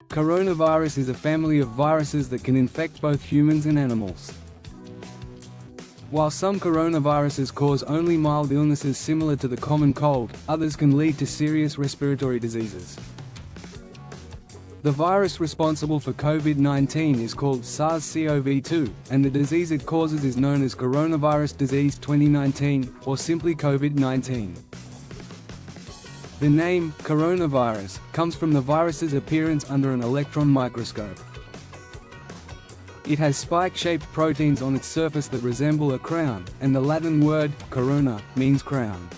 Coronavirus is a family of viruses that can infect both humans and animals. While some coronaviruses cause only mild illnesses similar to the common cold, others can lead to serious respiratory diseases. The virus responsible for COVID-19 is called SARS-CoV-2, and the disease it causes is known as coronavirus disease 2019, or simply COVID-19. The name, coronavirus, comes from the virus's appearance under an electron microscope. It has spike-shaped proteins on its surface that resemble a crown, and the Latin word, corona, means crown.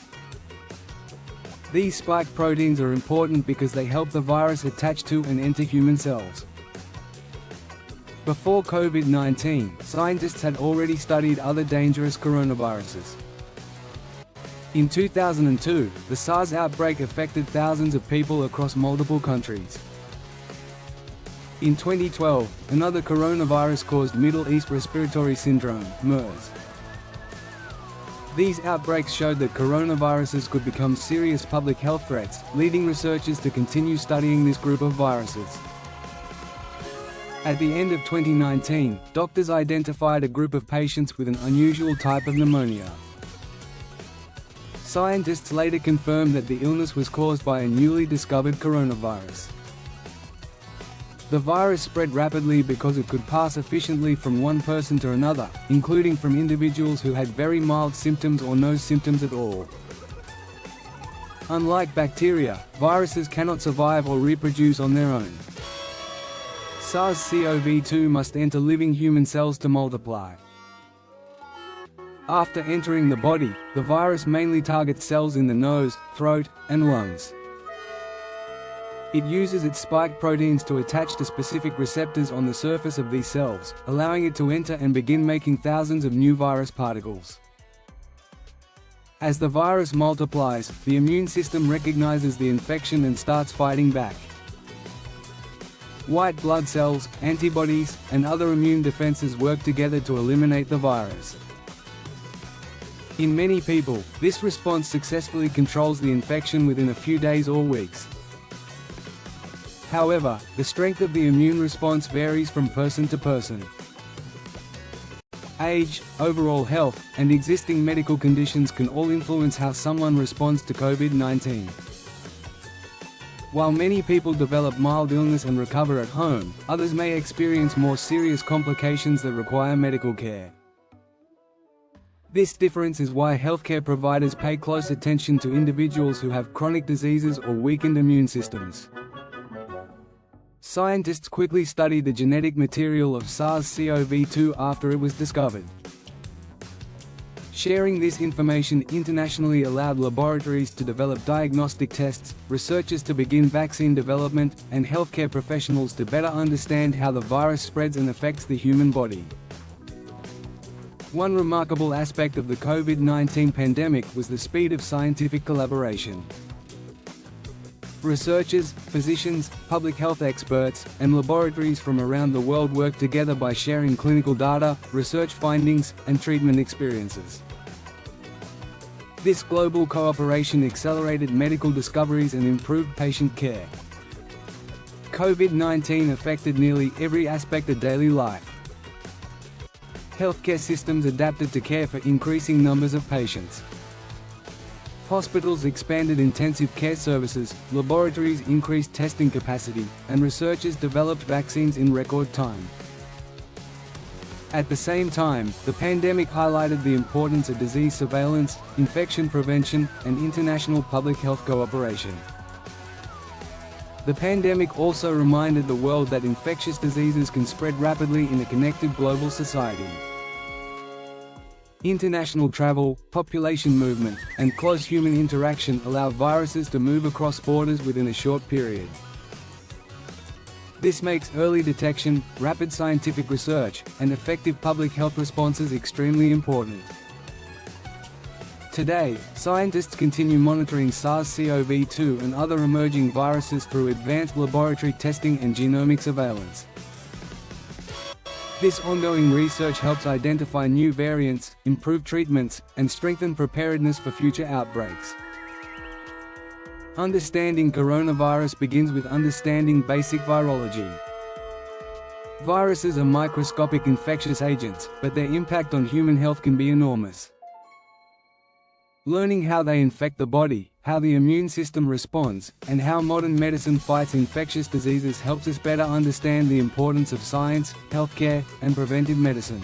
These spike proteins are important because they help the virus attach to and enter human cells. Before COVID-19, scientists had already studied other dangerous coronaviruses. In 2002, the SARS outbreak affected thousands of people across multiple countries. In 2012, another coronavirus caused Middle East Respiratory Syndrome (MERS). These outbreaks showed that coronaviruses could become serious public health threats, leading researchers to continue studying this group of viruses. At the end of 2019, doctors identified a group of patients with an unusual type of pneumonia. Scientists later confirmed that the illness was caused by a newly discovered coronavirus. The virus spread rapidly because it could pass efficiently from one person to another, including from individuals who had very mild symptoms or no symptoms at all. Unlike bacteria, viruses cannot survive or reproduce on their own. SARS-CoV-2 must enter living human cells to multiply. After entering the body, the virus mainly targets cells in the nose, throat, and lungs. It uses its spike proteins to attach to specific receptors on the surface of these cells, allowing it to enter and begin making thousands of new virus particles. As the virus multiplies, the immune system recognizes the infection and starts fighting back. White blood cells, antibodies, and other immune defenses work together to eliminate the virus. In many people, this response successfully controls the infection within a few days or weeks. However, the strength of the immune response varies from person to person. Age, overall health, and existing medical conditions can all influence how someone responds to COVID-19. While many people develop mild illness and recover at home, others may experience more serious complications that require medical care. This difference is why healthcare providers pay close attention to individuals who have chronic diseases or weakened immune systems. Scientists quickly studied the genetic material of SARS-CoV-2 after it was discovered. Sharing this information internationally allowed laboratories to develop diagnostic tests, researchers to begin vaccine development, and healthcare professionals to better understand how the virus spreads and affects the human body. One remarkable aspect of the COVID-19 pandemic was the speed of scientific collaboration. Researchers, physicians, public health experts, and laboratories from around the world work together by sharing clinical data, research findings, and treatment experiences. This global cooperation accelerated medical discoveries and improved patient care. COVID-19 affected nearly every aspect of daily life. Healthcare systems adapted to care for increasing numbers of patients. Hospitals expanded intensive care services, laboratories increased testing capacity, and researchers developed vaccines in record time. At the same time, the pandemic highlighted the importance of disease surveillance, infection prevention, and international public health cooperation. The pandemic also reminded the world that infectious diseases can spread rapidly in a connected global society. International travel, population movement, and close human interaction allow viruses to move across borders within a short period. This makes early detection, rapid scientific research, and effective public health responses extremely important. Today, scientists continue monitoring SARS-CoV-2 and other emerging viruses through advanced laboratory testing and genomic surveillance. This ongoing research helps identify new variants, improve treatments, and strengthen preparedness for future outbreaks. Understanding coronavirus begins with understanding basic virology. Viruses are microscopic infectious agents, but their impact on human health can be enormous. Learning how they infect the body, how the immune system responds, and how modern medicine fights infectious diseases helps us better understand the importance of science, healthcare, and preventive medicine.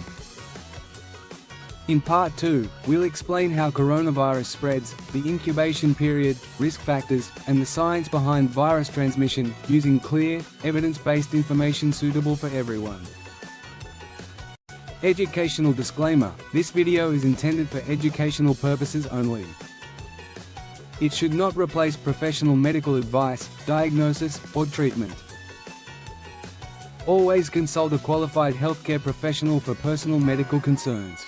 In Part 2, we'll explain how coronavirus spreads, the incubation period, risk factors, and the science behind virus transmission, using clear, evidence-based information suitable for everyone. Educational disclaimer: this video is intended for educational purposes only. It should not replace professional medical advice, diagnosis, or treatment. Always consult a qualified healthcare professional for personal medical concerns.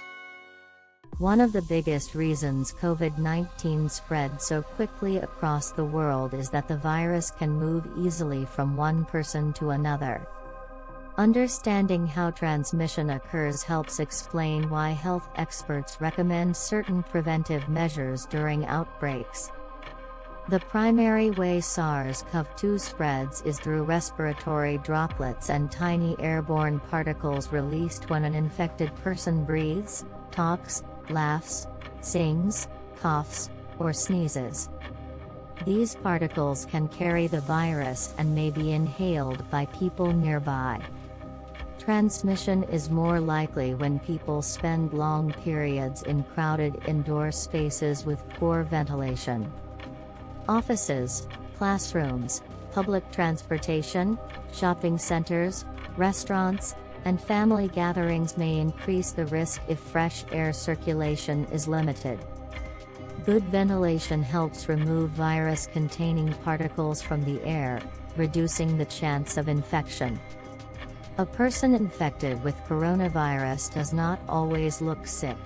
One of the biggest reasons COVID-19 spread so quickly across the world is that the virus can move easily from one person to another. Understanding how transmission occurs helps explain why health experts recommend certain preventive measures during outbreaks. The primary way SARS-CoV-2 spreads is through respiratory droplets and tiny airborne particles released when an infected person breathes, talks, laughs, sings, coughs, or sneezes. These particles can carry the virus and may be inhaled by people nearby. Transmission is more likely when people spend long periods in crowded indoor spaces with poor ventilation. Offices, classrooms, public transportation, shopping centers, restaurants, and family gatherings may increase the risk if fresh air circulation is limited. Good ventilation helps remove virus-containing particles from the air, reducing the chance of infection. A person infected with coronavirus does not always look sick.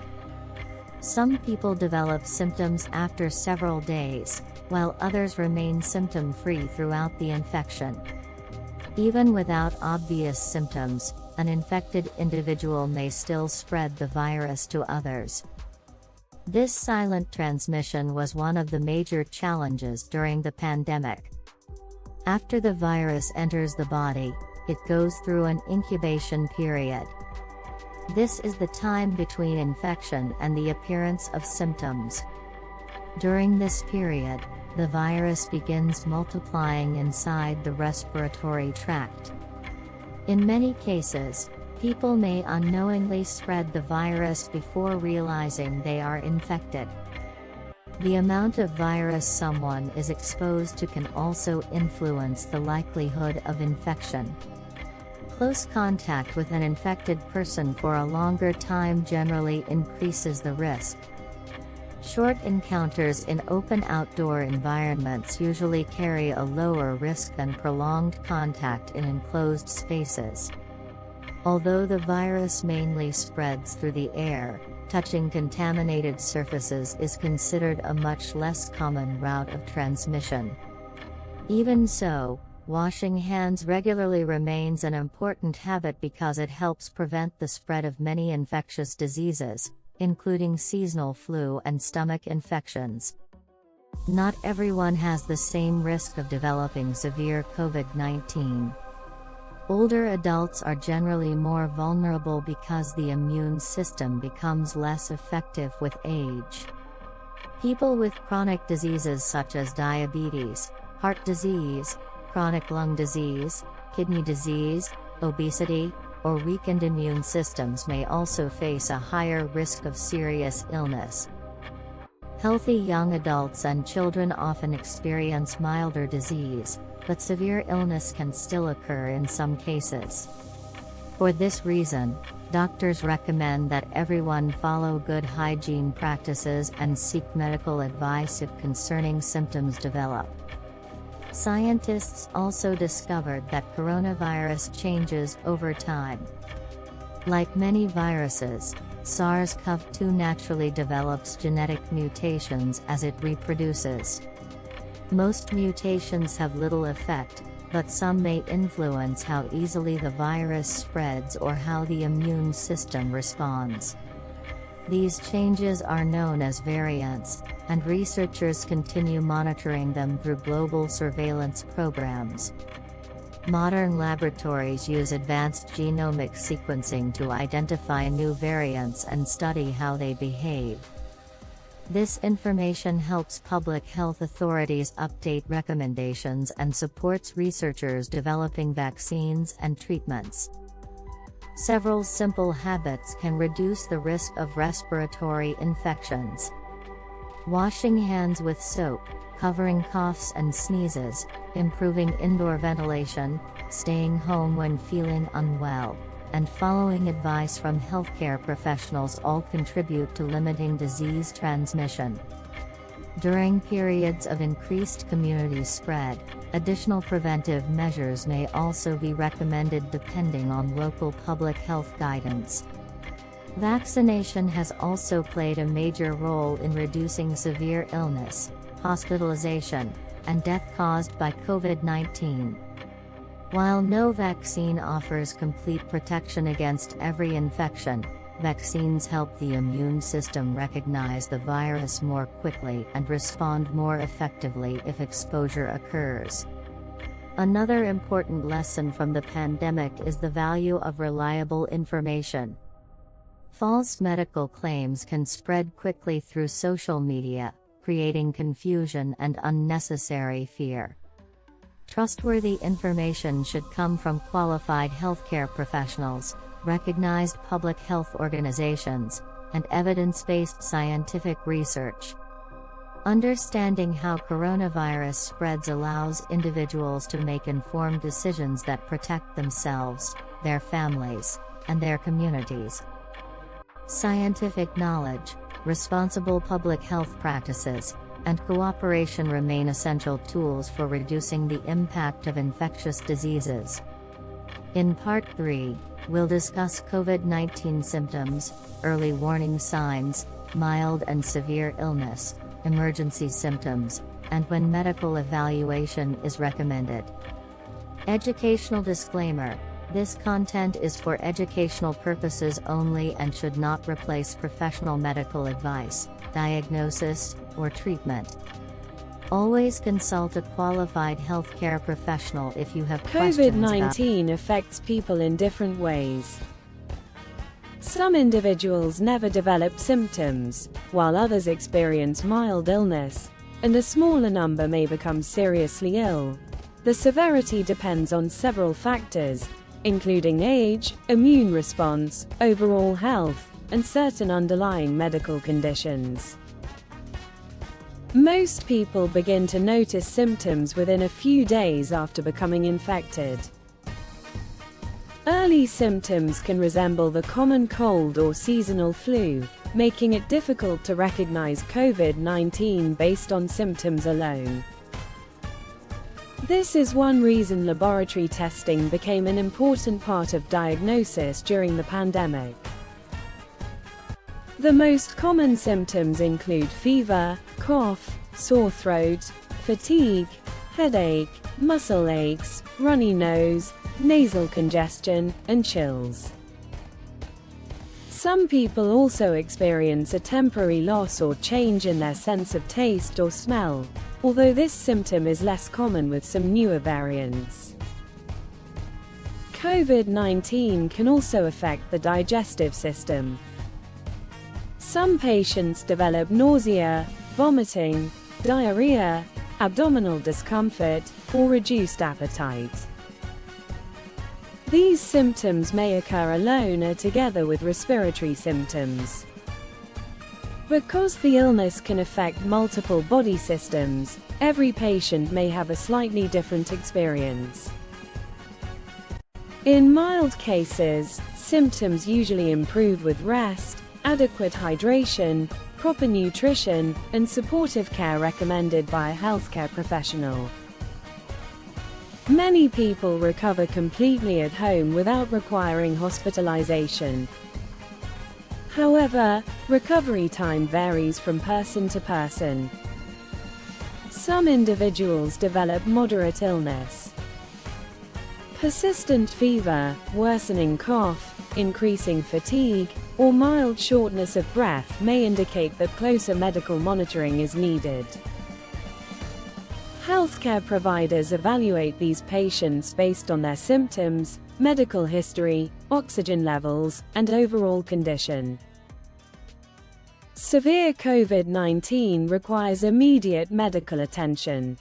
Some people develop symptoms after several days, while others remain symptom-free throughout the infection. Even without obvious symptoms, an infected individual may still spread the virus to others. This silent transmission was one of the major challenges during the pandemic. After the virus enters the body, it goes through an incubation period. This is the time between infection and the appearance of symptoms. During this period, the virus begins multiplying inside the respiratory tract. In many cases, people may unknowingly spread the virus before realizing they are infected. The amount of virus someone is exposed to can also influence the likelihood of infection. Close contact with an infected person for a longer time generally increases the risk. Short encounters in open outdoor environments usually carry a lower risk than prolonged contact in enclosed spaces. Although the virus mainly spreads through the air, touching contaminated surfaces is considered a much less common route of transmission. Even so, washing hands regularly remains an important habit because it helps prevent the spread of many infectious diseases, including seasonal flu and stomach infections. Not everyone has the same risk of developing severe COVID-19. Older adults are generally more vulnerable because the immune system becomes less effective with age. People with chronic diseases such as diabetes, heart disease, chronic lung disease, kidney disease, obesity, or weakened immune systems may also face a higher risk of serious illness. Healthy young adults and children often experience milder disease, but severe illness can still occur in some cases. For this reason, doctors recommend that everyone follow good hygiene practices and seek medical advice if concerning symptoms develop. Scientists also discovered that coronavirus changes over time. Like many viruses, SARS-CoV-2 naturally develops genetic mutations as it reproduces. Most mutations have little effect, but some may influence how easily the virus spreads or how the immune system responds. These changes are known as variants, and researchers continue monitoring them through global surveillance programs. Modern laboratories use advanced genomic sequencing to identify new variants and study how they behave. This information helps public health authorities update recommendations and supports researchers developing vaccines and treatments. Several simple habits can reduce the risk of respiratory infections. Washing hands with soap, covering coughs and sneezes, improving indoor ventilation, staying home when feeling unwell, and following advice from healthcare professionals all contribute to limiting disease transmission. During periods of increased community spread, additional preventive measures may also be recommended depending on local public health guidance. Vaccination has also played a major role in reducing severe illness, hospitalization, and death caused by COVID-19. While no vaccine offers complete protection against every infection, vaccines help the immune system recognize the virus more quickly and respond more effectively if exposure occurs. Another important lesson from the pandemic is the value of reliable information. False medical claims can spread quickly through social media, creating confusion and unnecessary fear. Trustworthy information should come from qualified healthcare professionals, recognized public health organizations, and evidence-based scientific research. Understanding how coronavirus spreads allows individuals to make informed decisions that protect themselves, their families, and their communities. Scientific knowledge, responsible public health practices, and cooperation remain essential tools for reducing the impact of infectious diseases. In Part 3, we'll discuss COVID-19 symptoms, early warning signs, mild and severe illness, emergency symptoms, and when medical evaluation is recommended. Educational disclaimer: this content is for educational purposes only and should not replace professional medical advice, diagnosis, or treatment. Always consult a qualified healthcare professional if you have questions about COVID-19 affects people in different ways. Some individuals never develop symptoms, while others experience mild illness, and a smaller number may become seriously ill. The severity depends on several factors, including age, immune response, overall health, and certain underlying medical conditions. Most people begin to notice symptoms within a few days after becoming infected. Early symptoms can resemble the common cold or seasonal flu, making it difficult to recognize COVID-19 based on symptoms alone. This is one reason laboratory testing became an important part of diagnosis during the pandemic. The most common symptoms include fever, cough, sore throat, fatigue, headache, muscle aches, runny nose, nasal congestion, and chills. Some people also experience a temporary loss or change in their sense of taste or smell, although this symptom is less common with some newer variants. COVID-19 can also affect the digestive system. Some patients develop nausea, vomiting, diarrhea, abdominal discomfort, or reduced appetite. These symptoms may occur alone or together with respiratory symptoms. Because the illness can affect multiple body systems, every patient may have a slightly different experience. In mild cases, symptoms usually improve with rest, adequate hydration, proper nutrition, and supportive care recommended by a healthcare professional. Many people recover completely at home without requiring hospitalization. However, recovery time varies from person to person. Some individuals develop moderate illness. Persistent fever, worsening cough, increasing fatigue, or mild shortness of breath may indicate that closer medical monitoring is needed. Healthcare providers evaluate these patients based on their symptoms, medical history, oxygen levels, and overall condition. Severe COVID-19 requires immediate medical attention.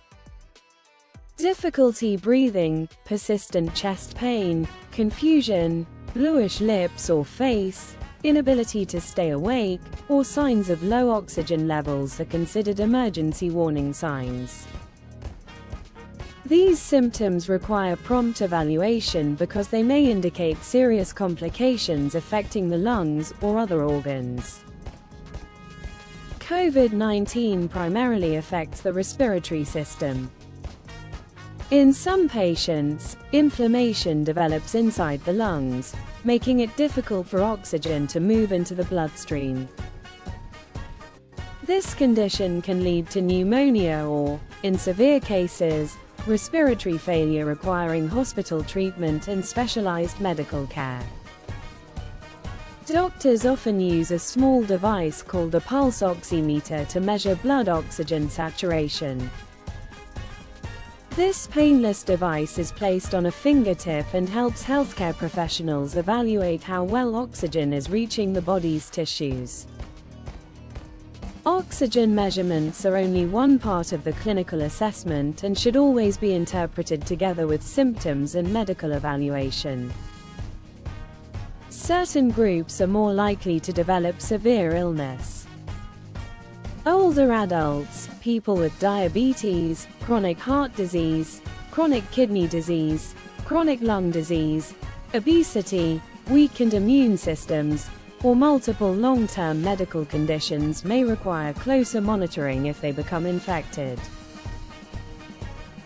Difficulty breathing, persistent chest pain, confusion, bluish lips or face, inability to stay awake, or signs of low oxygen levels are considered emergency warning signs. These symptoms require prompt evaluation because they may indicate serious complications affecting the lungs or other organs. COVID-19 primarily affects the respiratory system. In some patients, inflammation develops inside the lungs, making it difficult for oxygen to move into the bloodstream. This condition can lead to pneumonia or, in severe cases, respiratory failure requiring hospital treatment and specialized medical care. Doctors often use a small device called a pulse oximeter to measure blood oxygen saturation. This painless device is placed on a fingertip and helps healthcare professionals evaluate how well oxygen is reaching the body's tissues. Oxygen measurements are only one part of the clinical assessment and should always be interpreted together with symptoms and medical evaluation. Certain groups are more likely to develop severe illness. Older adults, people with diabetes, chronic heart disease, chronic kidney disease, chronic lung disease, obesity, weakened immune systems, or multiple long-term medical conditions may require closer monitoring if they become infected.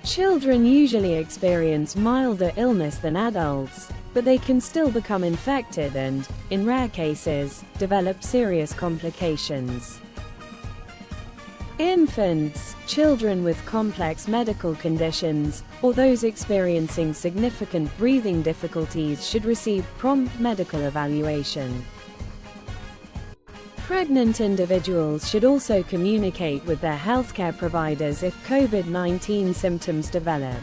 Children usually experience milder illness than adults, but they can still become infected and, in rare cases, develop serious complications. Infants, children with complex medical conditions, or those experiencing significant breathing difficulties should receive prompt medical evaluation. Pregnant individuals should also communicate with their healthcare providers if COVID-19 symptoms develop.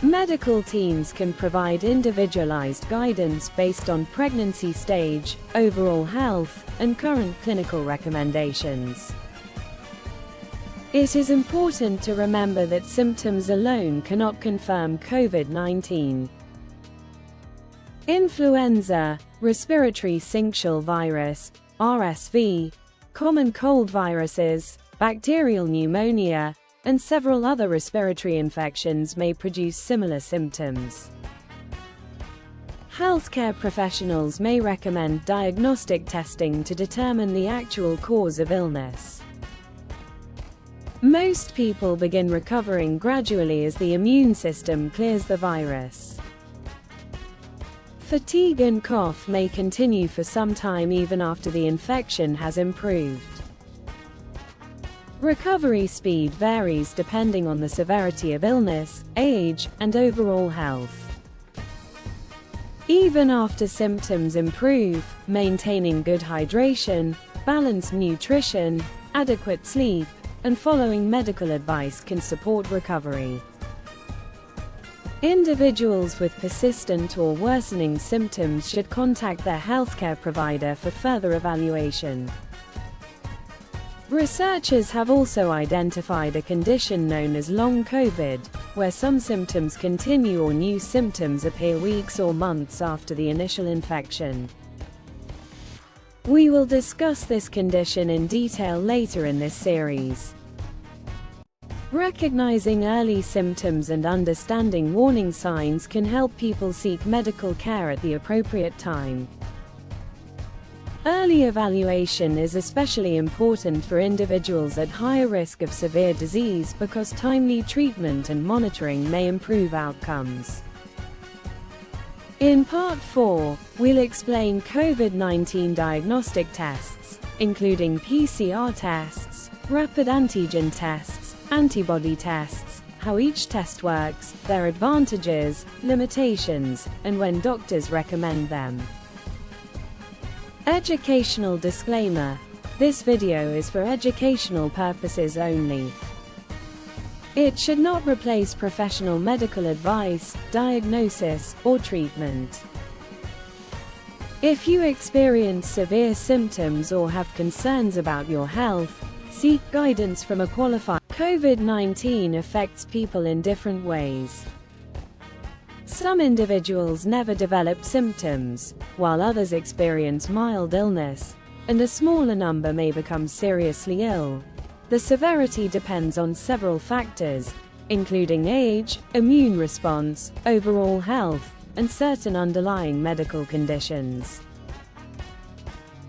Medical teams can provide individualized guidance based on pregnancy stage, overall health, and current clinical recommendations. It is important to remember that symptoms alone cannot confirm COVID-19. Influenza, respiratory syncytial virus, RSV, common cold viruses, bacterial pneumonia, and several other respiratory infections may produce similar symptoms. Healthcare professionals may recommend diagnostic testing to determine the actual cause of illness. Most people begin recovering gradually as the immune system clears the virus. Fatigue and cough may continue for some time even after the infection has improved. Recovery speed varies depending on the severity of illness, age, and overall health. Even after symptoms improve, maintaining good hydration, balanced nutrition, adequate sleep, and following medical advice can support recovery. Individuals with persistent or worsening symptoms should contact their healthcare provider for further evaluation. Researchers have also identified a condition known as long COVID, where some symptoms continue or new symptoms appear weeks or months after the initial infection. We will discuss this condition in detail later in this series. Recognizing early symptoms and understanding warning signs can help people seek medical care at the appropriate time. Early evaluation is especially important for individuals at higher risk of severe disease because timely treatment and monitoring may improve outcomes. In Part 4, we'll explain COVID-19 diagnostic tests, including PCR tests, rapid antigen tests, antibody tests, how each test works, their advantages, limitations, and when doctors recommend them. Educational disclaimer. This video is for educational purposes only. It should not replace professional medical advice, diagnosis, or treatment. If you experience severe symptoms or have concerns about your health, seek guidance from a qualified. COVID-19 affects people in different ways. Some individuals never develop symptoms, while others experience mild illness, and a smaller number may become seriously ill. The severity depends on several factors, including age, immune response, overall health, and certain underlying medical conditions.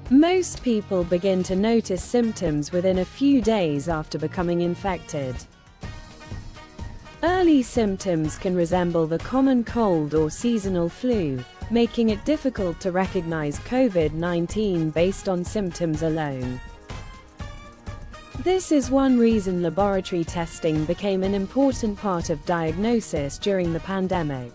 Most people begin to notice symptoms within a few days after becoming infected. Early symptoms can resemble the common cold or seasonal flu, making it difficult to recognize COVID-19 based on symptoms alone. This is one reason laboratory testing became an important part of diagnosis during the pandemic.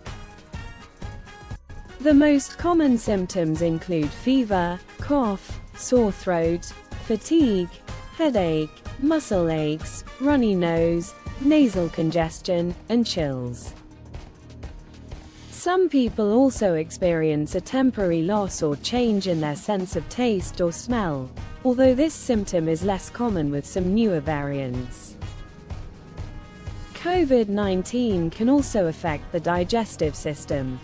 The most common symptoms include fever, cough, sore throat, fatigue, headache, muscle aches, runny nose, nasal congestion, and chills. Some people also experience a temporary loss or change in their sense of taste or smell, although this symptom is less common with some newer variants. COVID-19 can also affect the digestive system.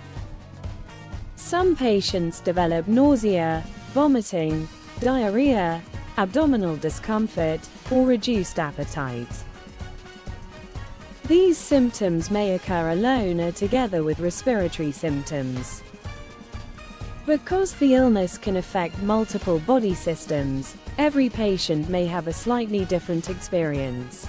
Some patients develop nausea, vomiting, diarrhea, abdominal discomfort, or reduced appetite. These symptoms may occur alone or together with respiratory symptoms. Because the illness can affect multiple body systems, every patient may have a slightly different experience.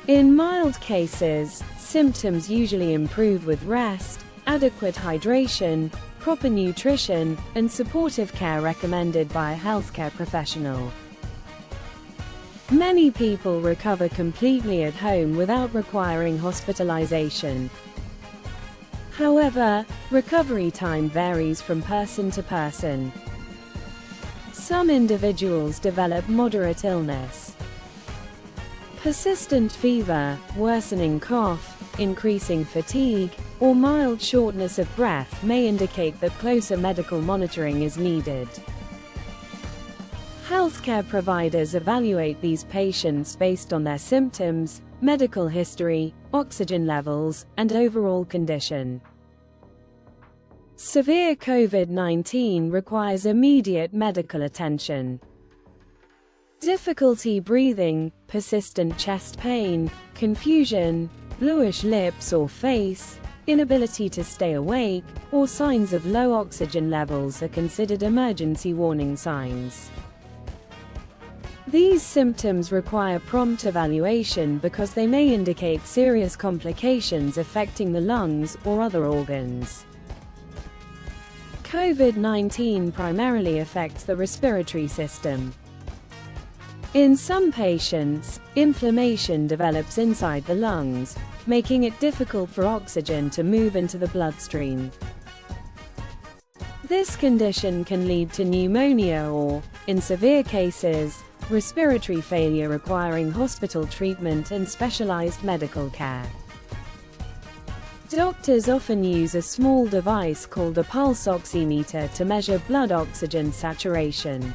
In mild cases, symptoms usually improve with rest, adequate hydration, proper nutrition, and supportive care recommended by a healthcare professional. Many people recover completely at home without requiring hospitalization. However, recovery time varies from person to person. Some individuals develop moderate illness. Persistent fever, worsening cough, increasing fatigue, or mild shortness of breath may indicate that closer medical monitoring is needed. Healthcare providers evaluate these patients based on their symptoms, medical history, oxygen levels, and overall condition. Severe COVID-19 requires immediate medical attention. Difficulty breathing, persistent chest pain, confusion, bluish lips or face, inability to stay awake, or signs of low oxygen levels are considered emergency warning signs. These symptoms require prompt evaluation because they may indicate serious complications affecting the lungs or other organs. COVID-19 primarily affects the respiratory system. In some patients, inflammation develops inside the lungs, making it difficult for oxygen to move into the bloodstream. This condition can lead to pneumonia or, in severe cases, respiratory failure requiring hospital treatment and specialized medical care. Doctors often use a small device called a pulse oximeter to measure blood oxygen saturation.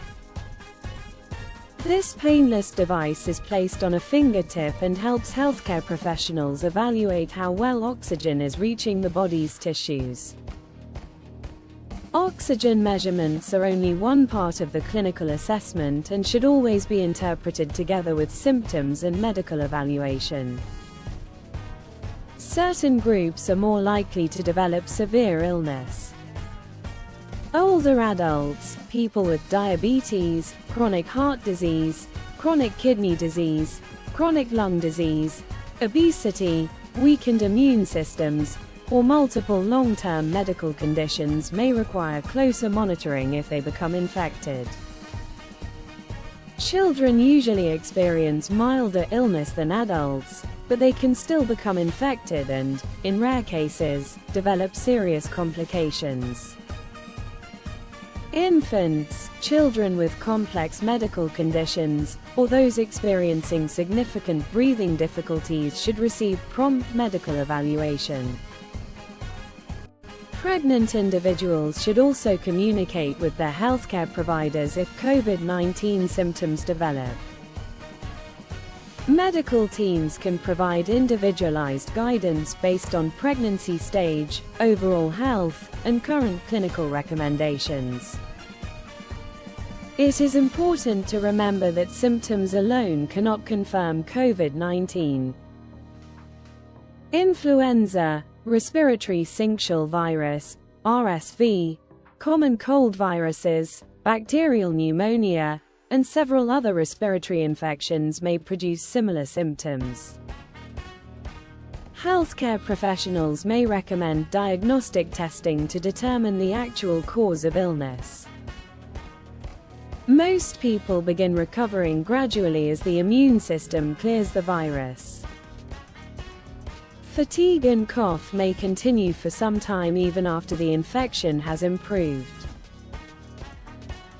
This painless device is placed on a fingertip and helps healthcare professionals evaluate how well oxygen is reaching the body's tissues. Oxygen measurements are only one part of the clinical assessment and should always be interpreted together with symptoms and medical evaluation. Certain groups are more likely to develop severe illness. Older adults, people with diabetes, chronic heart disease, chronic kidney disease, chronic lung disease, obesity, weakened immune systems, or multiple long-term medical conditions may require closer monitoring if they become infected. Children usually experience milder illness than adults, but they can still become infected and, in rare cases, develop serious complications. Infants, children with complex medical conditions, or those experiencing significant breathing difficulties should receive prompt medical evaluation. Pregnant individuals should also communicate with their healthcare providers if COVID-19 symptoms develop. Medical teams can provide individualized guidance based on pregnancy stage, overall health, and current clinical recommendations. It is important to remember that symptoms alone cannot confirm COVID-19. Influenza, respiratory syncytial virus, RSV, common cold viruses, bacterial pneumonia, and several other respiratory infections may produce similar symptoms. Healthcare professionals may recommend diagnostic testing to determine the actual cause of illness. Most people begin recovering gradually as the immune system clears the virus. Fatigue and cough may continue for some time even after the infection has improved.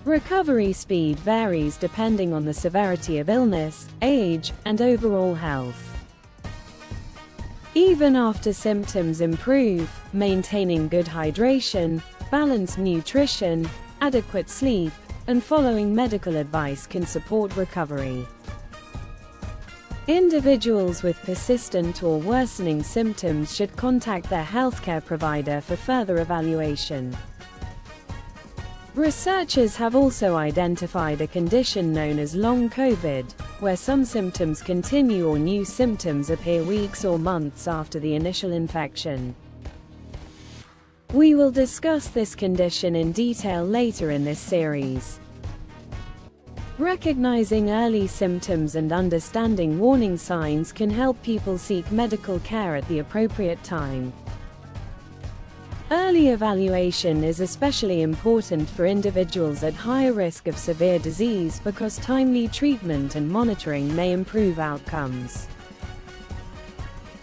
Recovery speed varies depending on the severity of illness, age, and overall health. Even after symptoms improve, maintaining good hydration, balanced nutrition, adequate sleep, and following medical advice can support recovery. Individuals with persistent or worsening symptoms should contact their healthcare provider for further evaluation. Researchers have also identified a condition known as long COVID, where some symptoms continue or new symptoms appear weeks or months after the initial infection. We will discuss this condition in detail later in this series. Recognizing early symptoms and understanding warning signs can help people seek medical care at the appropriate time. Early evaluation is especially important for individuals at higher risk of severe disease because timely treatment and monitoring may improve outcomes.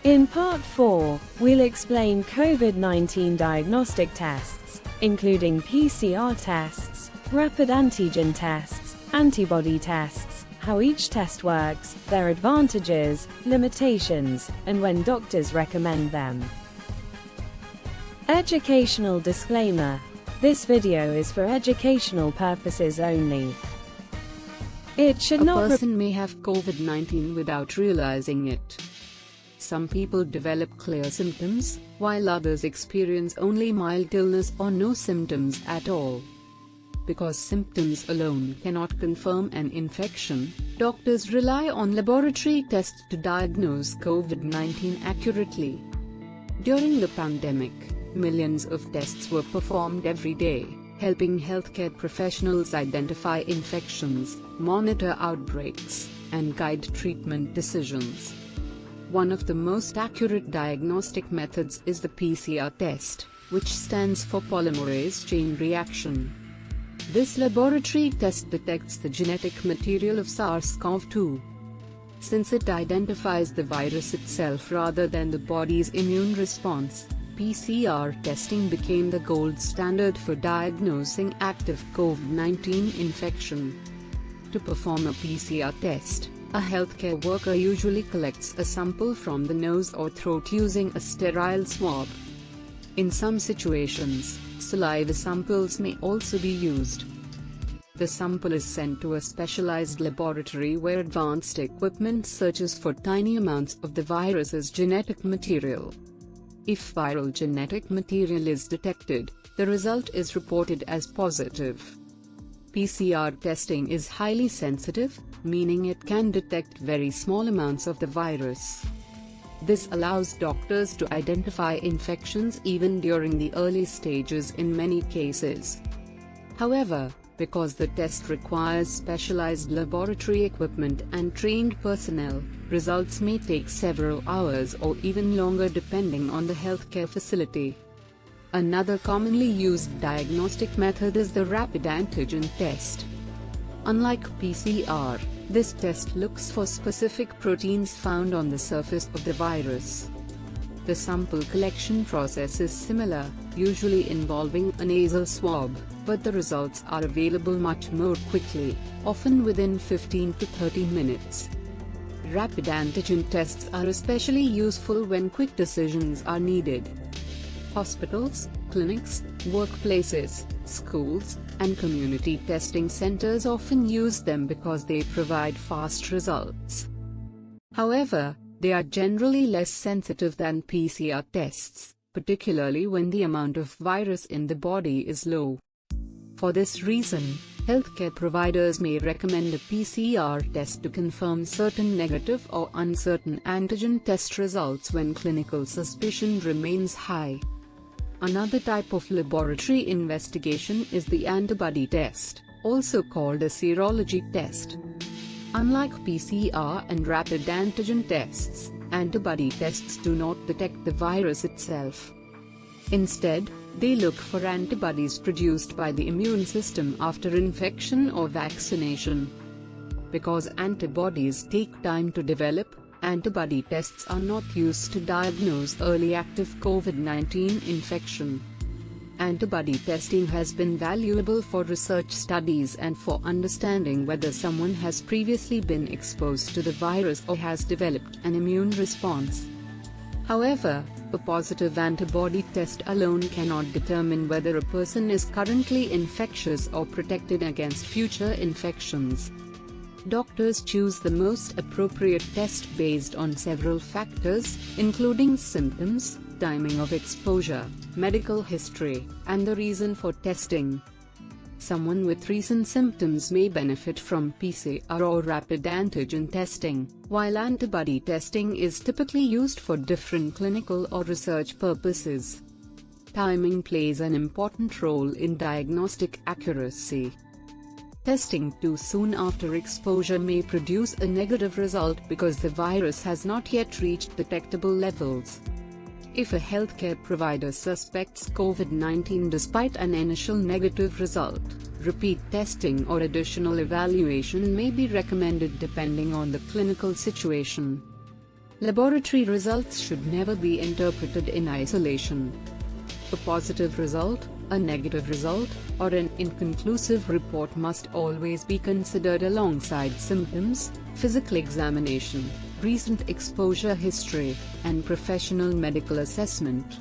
In Part 4, we'll explain COVID-19 diagnostic tests, including PCR tests, rapid antigen tests, antibody tests, how each test works, their advantages, limitations, and when doctors recommend them. Educational disclaimer. This video is for educational purposes only. It should not. A person may have COVID-19 without realizing it. Some people develop clear symptoms, while others experience only mild illness or no symptoms at all. Because symptoms alone cannot confirm an infection, doctors rely on laboratory tests to diagnose COVID-19 accurately. During the pandemic, millions of tests were performed every day, helping healthcare professionals identify infections, monitor outbreaks, and guide treatment decisions. One of the most accurate diagnostic methods is the PCR test, which stands for polymerase chain reaction. This laboratory test detects the genetic material of SARS-CoV-2. Since it identifies the virus itself rather than the body's immune response, PCR testing became the gold standard for diagnosing active COVID-19 infection. To perform a PCR test, a healthcare worker usually collects a sample from the nose or throat using a sterile swab. In some situations, saliva samples may also be used. The sample is sent to a specialized laboratory where advanced equipment searches for tiny amounts of the virus's genetic material. If viral genetic material is detected, the result is reported as positive. PCR testing is highly sensitive, meaning it can detect very small amounts of the virus. This allows doctors to identify infections even during the early stages in many cases. However, because the test requires specialized laboratory equipment and trained personnel, results may take several hours or even longer depending on the healthcare facility. Another commonly used diagnostic method is the rapid antigen test. Unlike PCR, This test looks for specific proteins found on the surface of the virus. The sample collection process is similar, usually involving a nasal swab, but the results are available much more quickly, often within 15 to 30 minutes. Rapid antigen tests are especially useful when quick decisions are needed. Hospitals, clinics, workplaces, schools, and community testing centers often use them because they provide fast results. However, they are generally less sensitive than PCR tests, particularly when the amount of virus in the body is low. For this reason, healthcare providers may recommend a PCR test to confirm certain negative or uncertain antigen test results when clinical suspicion remains high. Another type of laboratory investigation is the antibody test, also called a serology test. Unlike PCR and rapid antigen tests, antibody tests do not detect the virus itself. Instead, they look for antibodies produced by the immune system after infection or vaccination. Because antibodies take time to develop, antibody tests are not used to diagnose early active COVID-19 infection. Antibody testing has been valuable for research studies and for understanding whether someone has previously been exposed to the virus or has developed an immune response. However, a positive antibody test alone cannot determine whether a person is currently infectious or protected against future infections. Doctors choose the most appropriate test based on several factors, including symptoms, timing of exposure, medical history, and the reason for testing. Someone with recent symptoms may benefit from PCR or rapid antigen testing, while antibody testing is typically used for different clinical or research purposes. Timing plays an important role in diagnostic accuracy. Testing too soon after exposure may produce a negative result because the virus has not yet reached detectable levels. If a healthcare provider suspects COVID-19 despite an initial negative result, repeat testing or additional evaluation may be recommended depending on the clinical situation. Laboratory results should never be interpreted in isolation. A positive result, a negative result, or an inconclusive report must always be considered alongside symptoms, physical examination, recent exposure history, and professional medical assessment.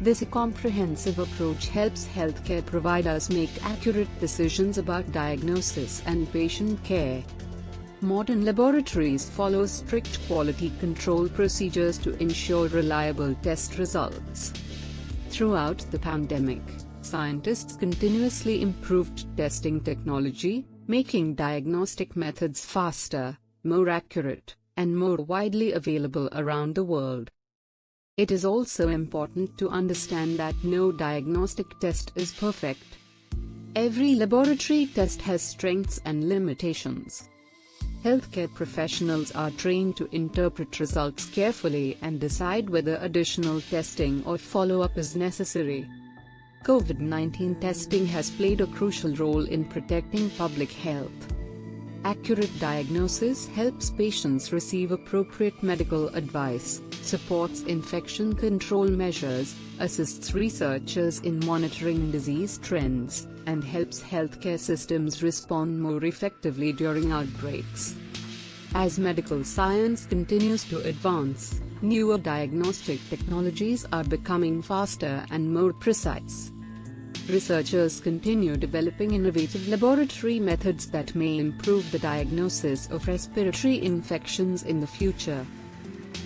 This comprehensive approach helps healthcare providers make accurate decisions about diagnosis and patient care. Modern laboratories follow strict quality control procedures to ensure reliable test results. Throughout the pandemic, scientists continuously improved testing technology, making diagnostic methods faster, more accurate, and more widely available around the world. It is also important to understand that no diagnostic test is perfect. Every laboratory test has strengths and limitations. Healthcare professionals are trained to interpret results carefully and decide whether additional testing or follow-up is necessary. COVID-19 testing has played a crucial role in protecting public health. Accurate diagnosis helps patients receive appropriate medical advice, supports infection control measures, assists researchers in monitoring disease trends, and helps healthcare systems respond more effectively during outbreaks. As medical science continues to advance, newer diagnostic technologies are becoming faster and more precise. Researchers continue developing innovative laboratory methods that may improve the diagnosis of respiratory infections in the future.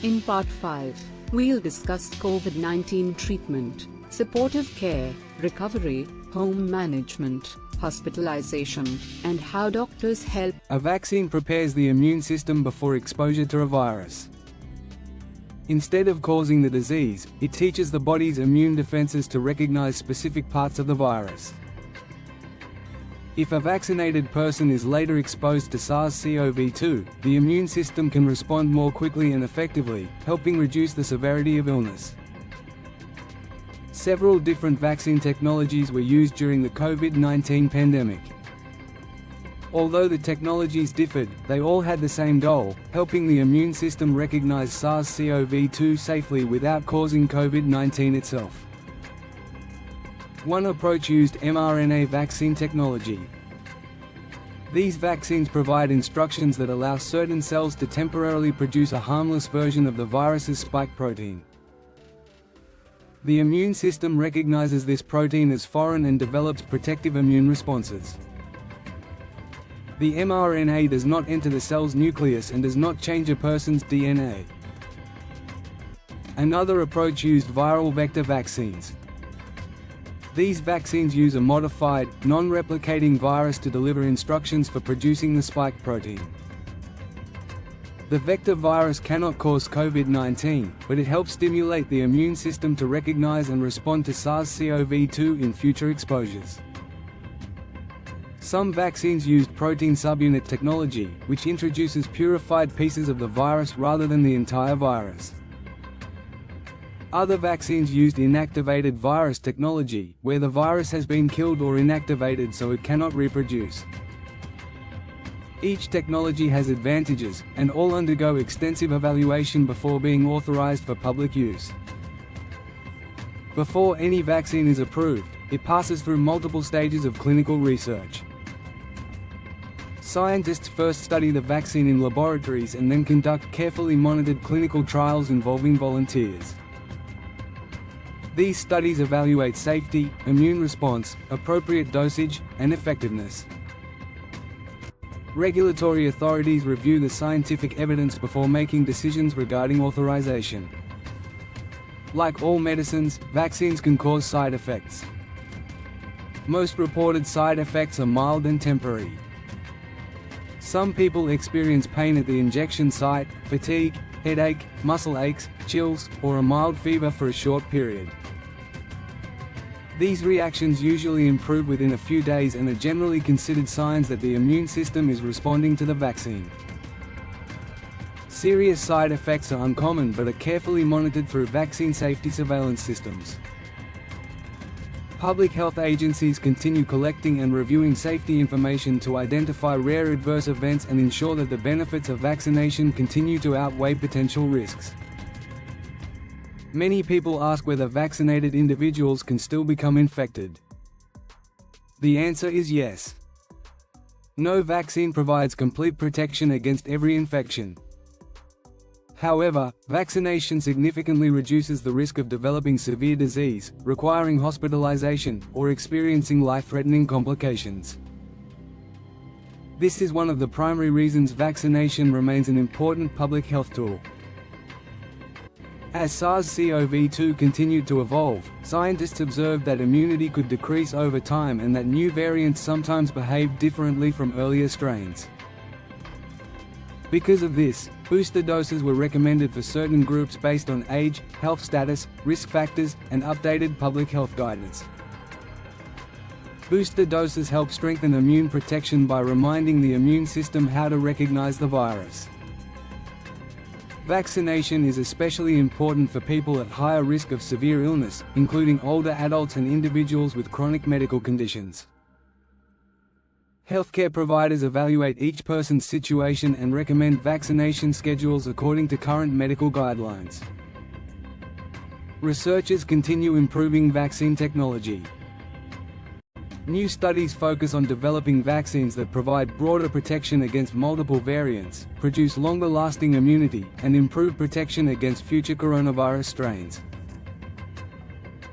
In Part 5, we'll discuss COVID-19 treatment, supportive care, recovery, home management, hospitalization, and how doctors help. A vaccine prepares the immune system before exposure to a virus. Instead of causing the disease, it teaches the body's immune defenses to recognize specific parts of the virus. If a vaccinated person is later exposed to SARS-CoV-2, the immune system can respond more quickly and effectively, helping reduce the severity of illness. Several different vaccine technologies were used during the COVID-19 pandemic. Although the technologies differed, they all had the same goal: helping the immune system recognize SARS-CoV-2 safely without causing COVID-19 itself. One approach used mRNA vaccine technology. These vaccines provide instructions that allow certain cells to temporarily produce a harmless version of the virus's spike protein. The immune system recognizes this protein as foreign and develops protective immune responses. The mRNA does not enter the cell's nucleus and does not change a person's DNA. Another approach used viral vector vaccines. These vaccines use a modified, non-replicating virus to deliver instructions for producing the spike protein. The vector virus cannot cause COVID-19, but it helps stimulate the immune system to recognize and respond to SARS-CoV-2 in future exposures. Some vaccines used protein subunit technology, which introduces purified pieces of the virus rather than the entire virus. Other vaccines used inactivated virus technology, where the virus has been killed or inactivated so it cannot reproduce. Each technology has advantages, and all undergo extensive evaluation before being authorized for public use. Before any vaccine is approved, it passes through multiple stages of clinical research. Scientists first study the vaccine in laboratories and then conduct carefully monitored clinical trials involving volunteers. These studies evaluate safety, immune response, appropriate dosage, and effectiveness. Regulatory authorities review the scientific evidence before making decisions regarding authorization. Like all medicines, vaccines can cause side effects. Most reported side effects are mild and temporary. Some people experience pain at the injection site, fatigue, headache, muscle aches, chills, or a mild fever for a short period. These reactions usually improve within a few days and are generally considered signs that the immune system is responding to the vaccine. Serious side effects are uncommon but are carefully monitored through vaccine safety surveillance systems. Public health agencies continue collecting and reviewing safety information to identify rare adverse events and ensure that the benefits of vaccination continue to outweigh potential risks. Many people ask whether vaccinated individuals can still become infected. The answer is yes. No vaccine provides complete protection against every infection. However, vaccination significantly reduces the risk of developing severe disease, requiring hospitalization, or experiencing life-threatening complications. This is one of the primary reasons vaccination remains an important public health tool. As SARS-CoV-2 continued to evolve, scientists observed that immunity could decrease over time and that new variants sometimes behaved differently from earlier strains. Because of this, booster doses were recommended for certain groups based on age, health status, risk factors, and updated public health guidance. Booster doses help strengthen immune protection by reminding the immune system how to recognize the virus. Vaccination is especially important for people at higher risk of severe illness, including older adults and individuals with chronic medical conditions. Healthcare providers evaluate each person's situation and recommend vaccination schedules according to current medical guidelines. Researchers continue improving vaccine technology. New studies focus on developing vaccines that provide broader protection against multiple variants, produce longer-lasting immunity, and improve protection against future coronavirus strains.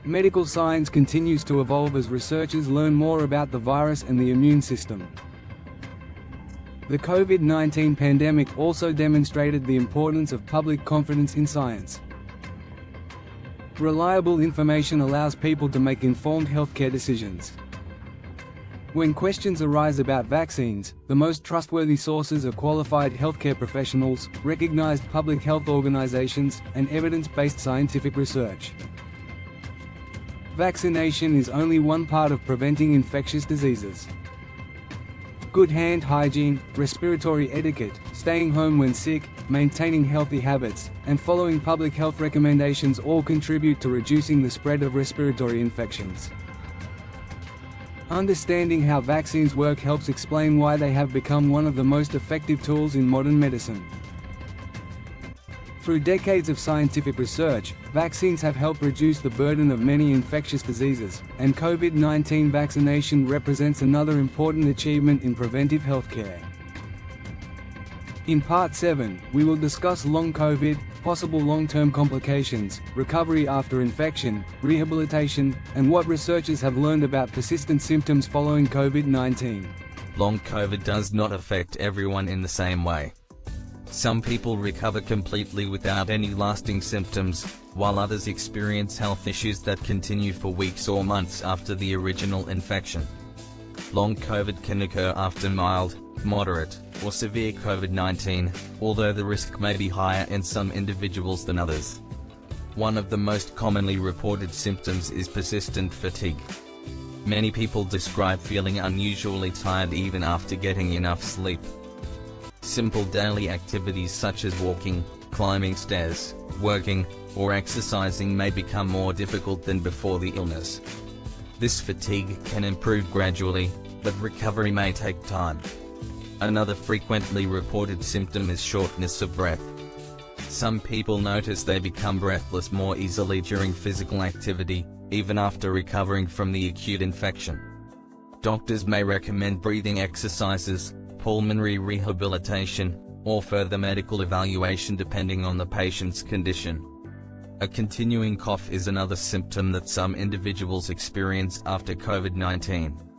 Medical science continues to evolve as researchers learn more about the virus and the immune system. The COVID-19 pandemic also demonstrated the importance of public confidence in science. Reliable information allows people to make informed healthcare decisions. When questions arise about vaccines, the most trustworthy sources are qualified healthcare professionals, recognized public health organizations, and evidence-based scientific research. Vaccination is only one part of preventing infectious diseases. Good hand hygiene, respiratory etiquette, staying home when sick, maintaining healthy habits, and following public health recommendations all contribute to reducing the spread of respiratory infections. Understanding how vaccines work helps explain why they have become one of the most effective tools in modern medicine. Through decades of scientific research, vaccines have helped reduce the burden of many infectious diseases, and COVID-19 vaccination represents another important achievement in preventive healthcare. In Part 7, we will discuss long COVID, possible long-term complications, recovery after infection, rehabilitation, and what researchers have learned about persistent symptoms following COVID-19. Long COVID does not affect everyone in the same way. Some people recover completely without any lasting symptoms, while others experience health issues that continue for weeks or months after the original infection. Long COVID can occur after mild, moderate, or severe COVID-19, although the risk may be higher in some individuals than others. One of the most commonly reported symptoms is persistent fatigue. Many people describe feeling unusually tired even after getting enough sleep. Simple daily activities such as walking, climbing stairs, working, or exercising may become more difficult than before the illness. This fatigue can improve gradually, but recovery may take time. Another frequently reported symptom is shortness of breath. Some people notice they become breathless more easily during physical activity, even after recovering from the acute infection. Doctors may recommend breathing exercises, pulmonary rehabilitation, or further medical evaluation depending on the patient's condition. A continuing cough is another symptom that some individuals experience after COVID-19.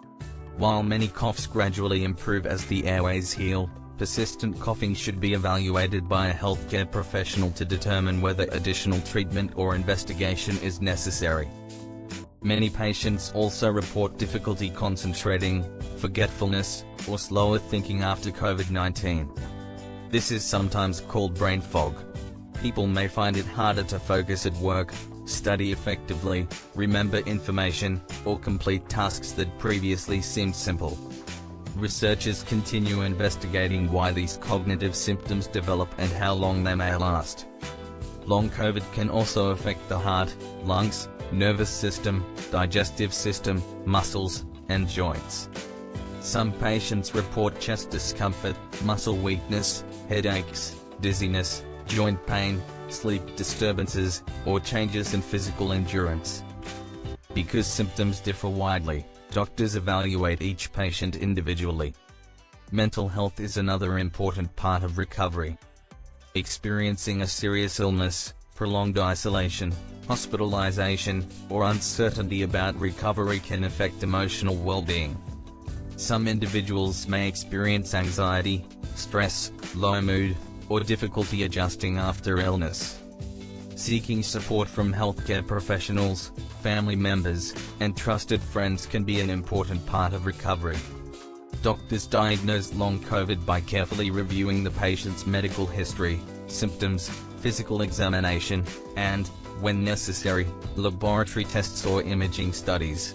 While many coughs gradually improve as the airways heal, persistent coughing should be evaluated by a healthcare professional to determine whether additional treatment or investigation is necessary. Many patients also report difficulty concentrating, forgetfulness, or slower thinking after COVID-19. This is sometimes called brain fog. People may find it harder to focus at work, study effectively, remember information, or complete tasks that previously seemed simple. Researchers continue investigating why these cognitive symptoms develop and how long they may last. Long COVID can also affect the heart, lungs, nervous system, digestive system, muscles, and joints. Some patients report chest discomfort, muscle weakness, headaches, dizziness, joint pain, sleep disturbances, or changes in physical endurance. Because symptoms differ widely, doctors evaluate each patient individually. Mental health is another important part of recovery. Experiencing a serious illness, prolonged isolation, hospitalization, or uncertainty about recovery can affect emotional well-being. Some individuals may experience anxiety, stress, low mood, or difficulty adjusting after illness. Seeking support from healthcare professionals, family members, and trusted friends can be an important part of recovery. Doctors diagnose long COVID by carefully reviewing the patient's medical history, symptoms, physical examination, and, when necessary, laboratory tests or imaging studies.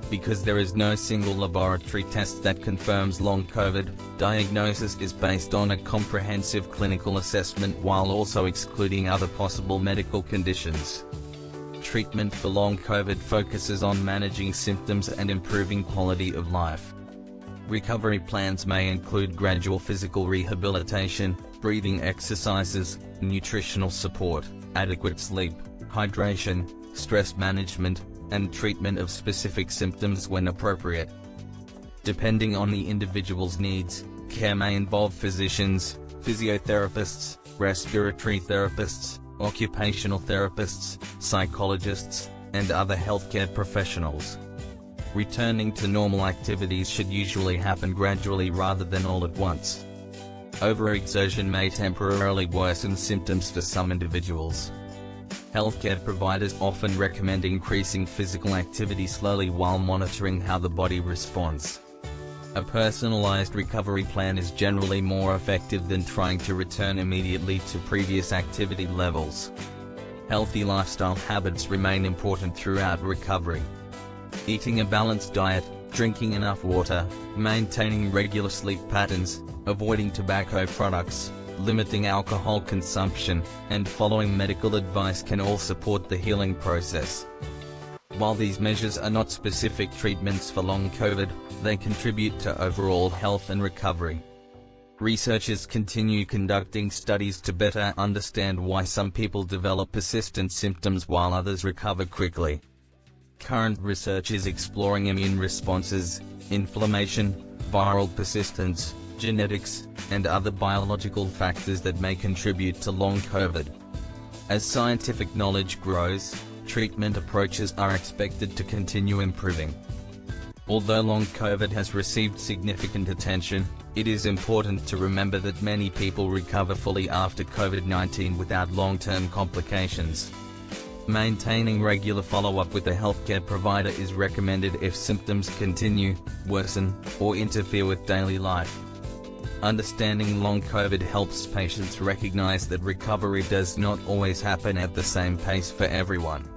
Because there is no single laboratory test that confirms long COVID, diagnosis is based on a comprehensive clinical assessment while also excluding other possible medical conditions. Treatment for long COVID focuses on managing symptoms and improving quality of life. Recovery plans may include gradual physical rehabilitation, breathing exercises, nutritional support, adequate sleep, hydration, stress management, and treatment of specific symptoms when appropriate. Depending on the individual's needs, care may involve physicians, physiotherapists, respiratory therapists, occupational therapists, psychologists, and other healthcare professionals. Returning to normal activities should usually happen gradually rather than all at once. Overexertion may temporarily worsen symptoms for some individuals. Healthcare providers often recommend increasing physical activity slowly while monitoring how the body responds. A personalized recovery plan is generally more effective than trying to return immediately to previous activity levels. Healthy lifestyle habits remain important throughout recovery. Eating a balanced diet, drinking enough water, maintaining regular sleep patterns, avoiding tobacco products, limiting alcohol consumption, and following medical advice can all support the healing process. While these measures are not specific treatments for long COVID, they contribute to overall health and recovery. Researchers continue conducting studies to better understand why some people develop persistent symptoms while others recover quickly. Current research is exploring immune responses, inflammation, viral persistence, genetics, and other biological factors that may contribute to long COVID. As scientific knowledge grows, treatment approaches are expected to continue improving. Although long COVID has received significant attention, it is important to remember that many people recover fully after COVID-19 without long-term complications. Maintaining regular follow-up with a healthcare provider is recommended if symptoms continue, worsen, or interfere with daily life. Understanding long COVID helps patients recognize that recovery does not always happen at the same pace for everyone.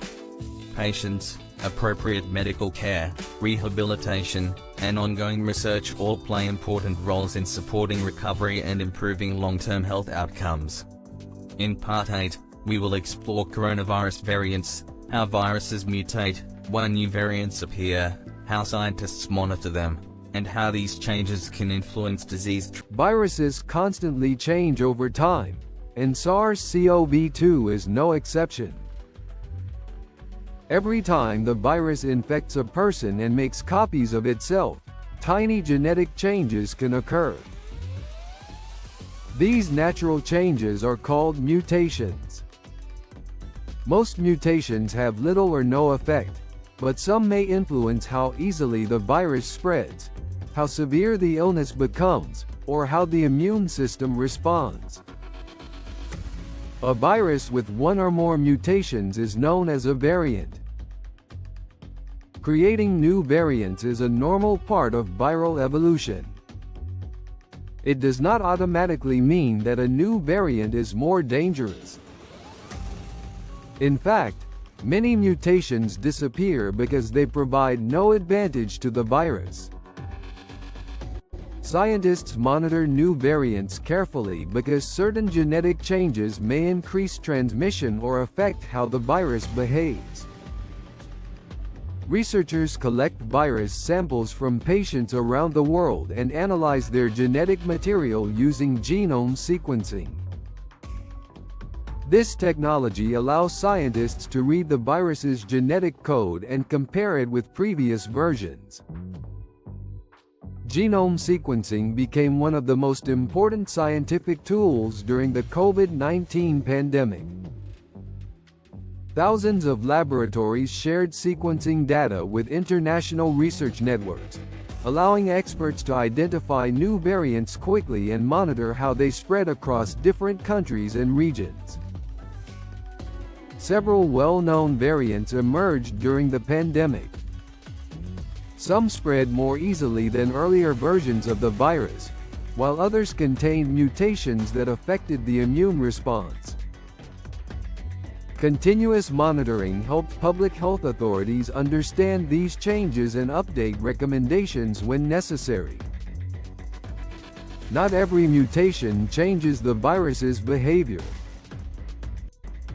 Patients, appropriate medical care, rehabilitation, and ongoing research all play important roles in supporting recovery and improving long-term health outcomes. In Part 8, we will explore coronavirus variants, how viruses mutate, why new variants appear, how scientists monitor them, and how these changes can influence disease. Viruses constantly change over time, and SARS-CoV-2 is no exception. Every time the virus infects a person and makes copies of itself, tiny genetic changes can occur. These natural changes are called mutations. Most mutations have little or no effect, but some may influence how easily the virus spreads, how severe the illness becomes, or how the immune system responds. A virus with one or more mutations is known as a variant. Creating new variants is a normal part of viral evolution. It does not automatically mean that a new variant is more dangerous. In fact, many mutations disappear because they provide no advantage to the virus. Scientists monitor new variants carefully because certain genetic changes may increase transmission or affect how the virus behaves. Researchers collect virus samples from patients around the world and analyze their genetic material using genome sequencing. This technology allows scientists to read the virus's genetic code and compare it with previous versions. Genome sequencing became one of the most important scientific tools during the COVID-19 pandemic. Thousands of laboratories shared sequencing data with international research networks, allowing experts to identify new variants quickly and monitor how they spread across different countries and regions. Several well-known variants emerged during the pandemic. Some spread more easily than earlier versions of the virus, while others contained mutations that affected the immune response. Continuous monitoring helped public health authorities understand these changes and update recommendations when necessary. Not every mutation changes the virus's behavior.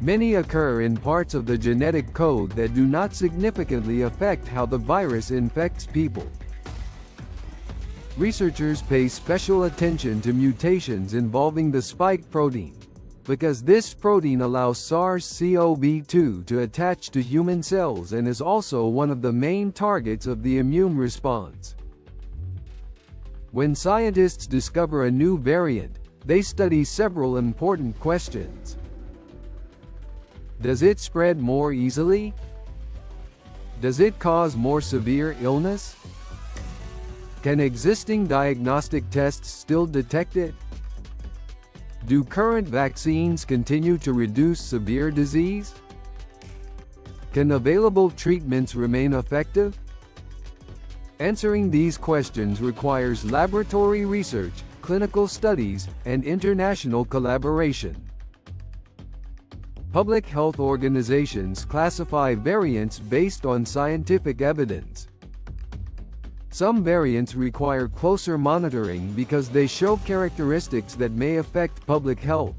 Many occur in parts of the genetic code that do not significantly affect how the virus infects people. Researchers pay special attention to mutations involving the spike protein, because this protein allows SARS-CoV-2 to attach to human cells and is also one of the main targets of the immune response. When scientists discover a new variant, they study several important questions. Does it spread more easily? Does it cause more severe illness? Can existing diagnostic tests still detect it? Do current vaccines continue to reduce severe disease? Can available treatments remain effective? Answering these questions requires laboratory research, clinical studies, and international collaboration. Public health organizations classify variants based on scientific evidence. Some variants require closer monitoring because they show characteristics that may affect public health,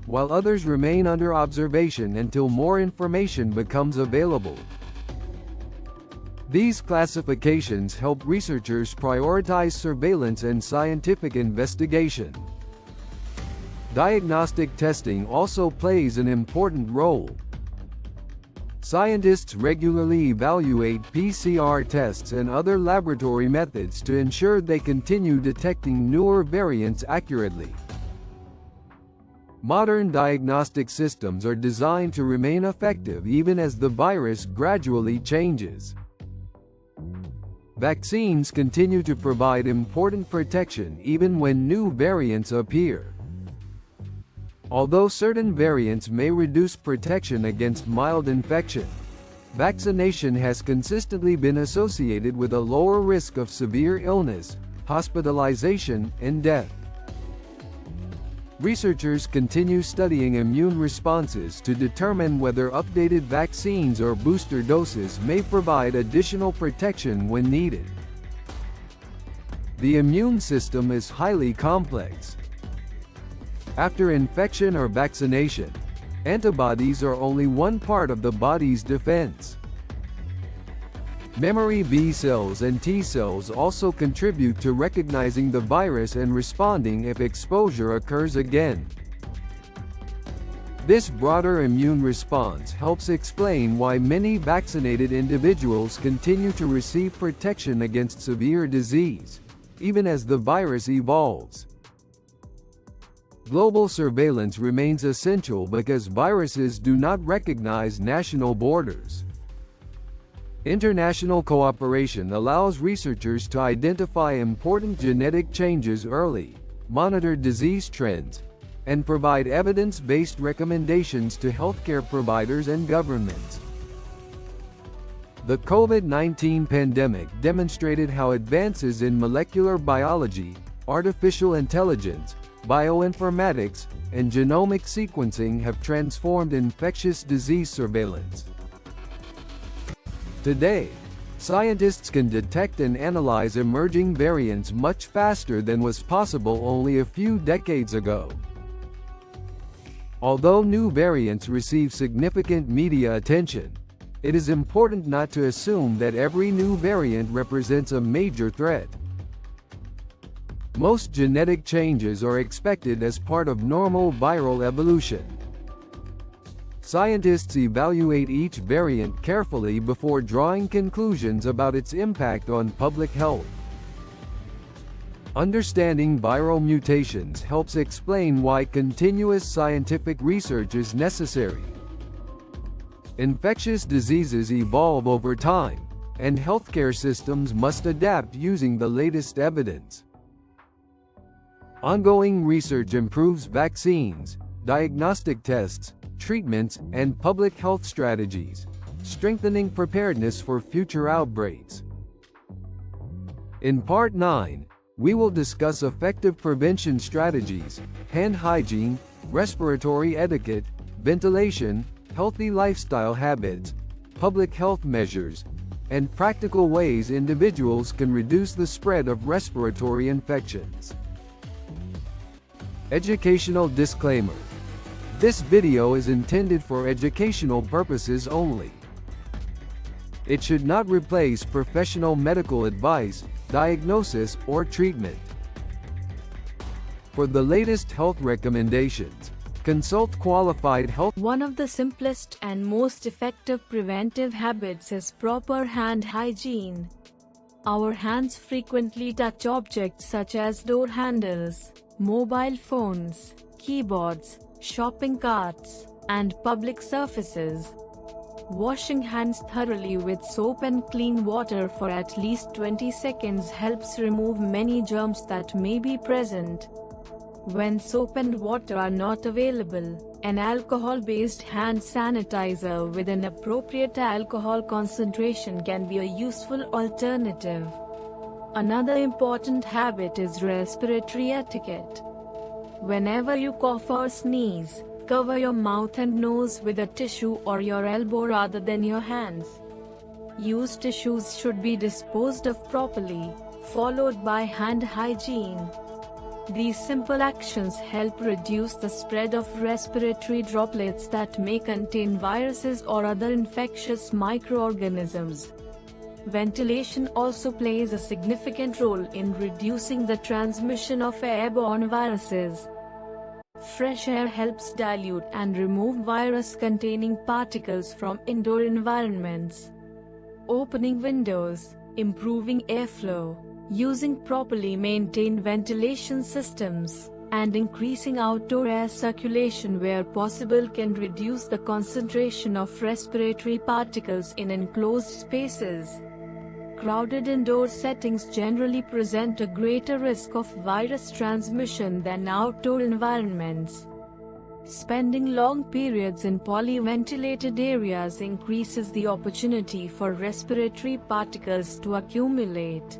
while others remain under observation until more information becomes available. These classifications help researchers prioritize surveillance and scientific investigation. Diagnostic testing also plays an important role. Scientists regularly evaluate PCR tests and other laboratory methods to ensure they continue detecting newer variants accurately. Modern diagnostic systems are designed to remain effective even as the virus gradually changes. Vaccines continue to provide important protection even when new variants appear. Although certain variants may reduce protection against mild infection, vaccination has consistently been associated with a lower risk of severe illness, hospitalization, and death. Researchers continue studying immune responses to determine whether updated vaccines or booster doses may provide additional protection when needed. The immune system is highly complex. After infection or vaccination, antibodies are only one part of the body's defense. Memory B cells and T cells also contribute to recognizing the virus and responding if exposure occurs again. This broader immune response helps explain why many vaccinated individuals continue to receive protection against severe disease, even as the virus evolves. Global surveillance remains essential because viruses do not recognize national borders. International cooperation allows researchers to identify important genetic changes early, monitor disease trends, and provide evidence-based recommendations to healthcare providers and governments. The COVID-19 pandemic demonstrated how advances in molecular biology, artificial intelligence, bioinformatics, and genomic sequencing have transformed infectious disease surveillance. Today, scientists can detect and analyze emerging variants much faster than was possible only a few decades ago. Although new variants receive significant media attention, it is important not to assume that every new variant represents a major threat. Most genetic changes are expected as part of normal viral evolution. Scientists evaluate each variant carefully before drawing conclusions about its impact on public health. Understanding viral mutations helps explain why continuous scientific research is necessary. Infectious diseases evolve over time, and healthcare systems must adapt using the latest evidence. Ongoing research improves vaccines, diagnostic tests, treatments, and public health strategies, strengthening preparedness for future outbreaks. In Part 9, we will discuss effective prevention strategies, hand hygiene, respiratory etiquette, ventilation, healthy lifestyle habits, public health measures, and practical ways individuals can reduce the spread of respiratory infections. Educational disclaimer. This video is intended for educational purposes only. It should not replace professional medical advice, diagnosis, or treatment. For the latest health recommendations, consult qualified health. One of the simplest and most effective preventive habits is proper hand hygiene. Our hands frequently touch objects such as door handles, mobile phones, keyboards, shopping carts, and public surfaces. Washing hands thoroughly with soap and clean water for at least 20 seconds helps remove many germs that may be present. When soap and water are not available, an alcohol-based hand sanitizer with an appropriate alcohol concentration can be a useful alternative. Another important habit is respiratory etiquette. Whenever you cough or sneeze, cover your mouth and nose with a tissue or your elbow rather than your hands. Used tissues should be disposed of properly, followed by hand hygiene. These simple actions help reduce the spread of respiratory droplets that may contain viruses or other infectious microorganisms. Ventilation also plays a significant role in reducing the transmission of airborne viruses. Fresh air helps dilute and remove virus-containing particles from indoor environments. Opening windows, improving airflow, using properly maintained ventilation systems, and increasing outdoor air circulation where possible can reduce the concentration of respiratory particles in enclosed spaces. Crowded indoor settings generally present a greater risk of virus transmission than outdoor environments. Spending long periods in poorly ventilated areas increases the opportunity for respiratory particles to accumulate.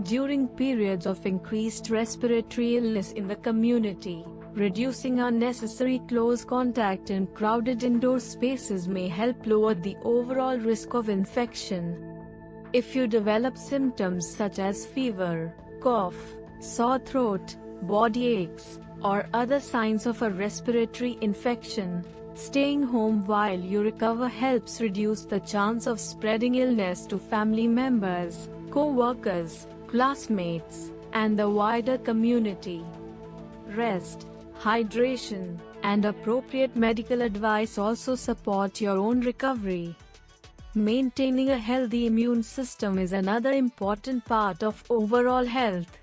During periods of increased respiratory illness in the community, reducing unnecessary close contact in crowded indoor spaces may help lower the overall risk of infection. If you develop symptoms such as fever, cough, sore throat, body aches, or other signs of a respiratory infection, staying home while you recover helps reduce the chance of spreading illness to family members, co-workers, classmates, and the wider community. Rest, hydration, and appropriate medical advice also support your own recovery. Maintaining a healthy immune system is another important part of overall health.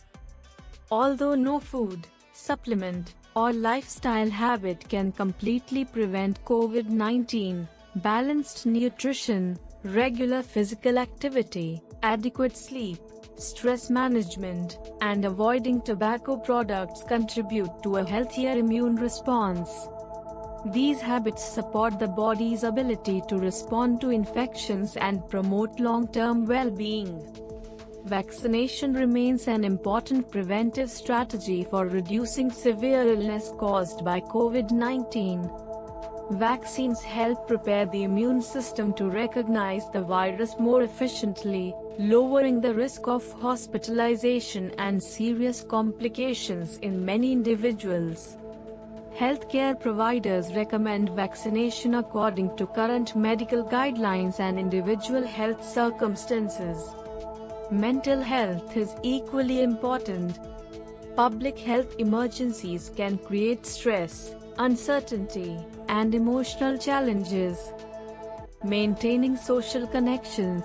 Although no food, supplement, or lifestyle habit can completely prevent COVID-19, balanced nutrition, regular physical activity, adequate sleep, stress management, and avoiding tobacco products contribute to a healthier immune response. These habits support the body's ability to respond to infections and promote long-term well-being. Vaccination remains an important preventive strategy for reducing severe illness caused by COVID-19. Vaccines help prepare the immune system to recognize the virus more efficiently, lowering the risk of hospitalization and serious complications in many individuals. Healthcare providers recommend vaccination according to current medical guidelines and individual health circumstances. Mental health is equally important. Public health emergencies can create stress, uncertainty, and emotional challenges. Maintaining social connections,